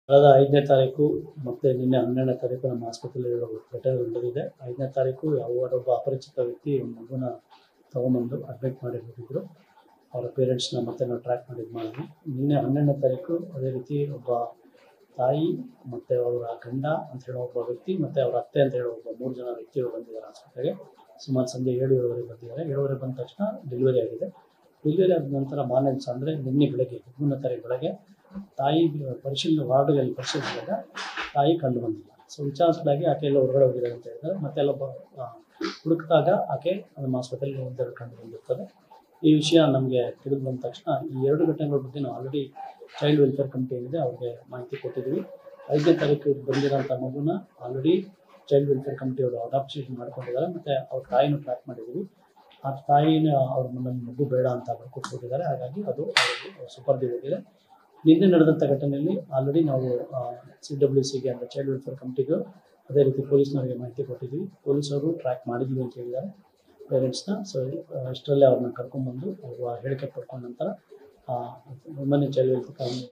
ಕಳೆದ 5ನೇ ತಾರೀಕು ಮತ್ತು ನಿನ್ನೆ 12ನೇ ತಾರೀಕು ನಮ್ಮ ಆಸ್ಪತ್ರೆಯಲ್ಲಿ ಘಟನೆಗಳು ನಡೆದಿದೆ. 5ನೇ ತಾರೀಕು ಒಬ್ಬ ಅಪರಿಚಿತ ವ್ಯಕ್ತಿ ಒಂದು ಮಗುನ ತೊಗೊಂಬಂದು ಅಡ್ಮಿಟ್ ಮಾಡಿ ಹೋಗಿದ್ರು. ಅವರ ಪೇರೆಂಟ್ಸ್ನ ಮತ್ತೆ ನಾವು ಟ್ರ್ಯಾಕ್ ಮಾಡಿದ್ವಿ. ನಿನ್ನೆ 12ನೇ ತಾರೀಕು ಅದೇ ರೀತಿ ಒಬ್ಬ ತಾಯಿ ಮತ್ತು ಅವರ ಗಂಡ ಅಂತ ಹೇಳೋ ಒಬ್ಬ ವ್ಯಕ್ತಿ ಮತ್ತು ಅವರ ಅತ್ತೆ ಅಂತ ಹೇಳೋ ಒಬ್ಬ 3 ಜನ ವ್ಯಕ್ತಿಗಳು ಬಂದಿದ್ದಾರೆ ಆಸ್ಪತ್ರೆಗೆ. ಸುಮಾರು ಸಂಜೆ 7-7:30 ಬಂದಿದ್ದಾರೆ. 7:30 ಬಂದ ತಕ್ಷಣ ಡೆಲಿವರಿ ಆಗಿದೆ. ಡೆಲಿವರಿ ಆದ ನಂತರ ಮಾರನೇ ದಿವಸ ಅಂದರೆ ನಿನ್ನೆ ಬೆಳಗ್ಗೆ 13ನೇ ತಾರೀಕು ಬೆಳಗ್ಗೆ ತಾಯಿ ವಾರ್ಡ್ಗಳಲ್ಲಿ ಪರಿಶೀಲಿಸಿದಾಗ ತಾಯಿ ಕಂಡು ಬಂದಿಲ್ಲ. ಸೊ ವಿಚಾರಿಸಿದಾಗೆ ಆಕೆ ಎಲ್ಲ ಹೊರಗಡೆ ಹೋಗಿದ್ದಾರೆ ಅಂತ ಹೇಳಿದ್ದಾರೆ. ಮತ್ತೆಲ್ಲ ಹುಡುಕಿದಾಗ ಆಕೆ ನಮ್ಮ ಆಸ್ಪತ್ರೆಯಲ್ಲಿ ಕಂಡು ಬಂದಿರ್ತದೆ. ಈ ವಿಷಯ ನಮಗೆ ತಿಳಿದು ಬಂದ ತಕ್ಷಣ ಈ 2 ಘಟನೆಗಳ ಬಗ್ಗೆ ನಾವು ಆಲ್ರೆಡಿ ಚೈಲ್ಡ್ ವೆಲ್ಫೇರ್ ಕಮಿಟಿ ಏನಿದೆ ಅವ್ರಿಗೆ ಮಾಹಿತಿ ಕೊಟ್ಟಿದ್ದೀವಿ. 5ನೇ ತಾರೀಕು ಬಂದಿರೋಂಥ ಮಗುನ ಆಲ್ರೆಡಿ ಚೈಲ್ಡ್ ವೆಲ್ಫೇರ್ ಕಮಿಟಿಯವರು ಅಡಾಪ್ಷನ್ ಮಾಡ್ಕೊಂಡಿದ್ದಾರೆ ಮತ್ತು ಅವ್ರ ತಾಯಿನೂ ಟ್ರ್ಯಾಕ್ ಮಾಡಿದ್ದೀವಿ. ಆ ತಾಯಿನ ಅವ್ರ ನಮ್ಮ ಮಗು ಬೇಡ ಅಂತ ಕೊಟ್ಬಿಟ್ಟಿದ್ದಾರೆ. ಹಾಗಾಗಿ ಅದು ಅವರಿಗೆ ಸುಪರ್ದಿಗೆ ಹೋಗಿದೆ. ನಿನ್ನೆ ನಡೆದಂಥ ಘಟನೆಯಲ್ಲಿ ಆಲ್ರೆಡಿ ನಾವು CWCಗೆ ಅಂದರೆ ಚೈಲ್ಡ್ ವೆಲ್ಫೇರ್ ಕಮಿಟಿಗೂ ಅದೇ ರೀತಿ ಪೊಲೀಸ್ನವರಿಗೆ ಮಾಹಿತಿ ಕೊಟ್ಟಿದ್ದೀವಿ. ಪೊಲೀಸವರು ಟ್ರ್ಯಾಕ್ ಮಾಡಿದ್ವಿ ಅಂತ ಹೇಳಿದ್ದಾರೆ ಪೇರೆಂಟ್ಸ್ನ. ಸೊ ಇಷ್ಟರಲ್ಲೇ ಅವ್ರನ್ನ ಕರ್ಕೊಂಡ್ಬಂದು ಅವ್ರ ಹೇಳಿಕೆ ಪಡ್ಕೊಂಡ ನಂತರ ವುಮೆನ್ ಚೈಲ್ಡ್ ವೆಲ್ಫೇರ್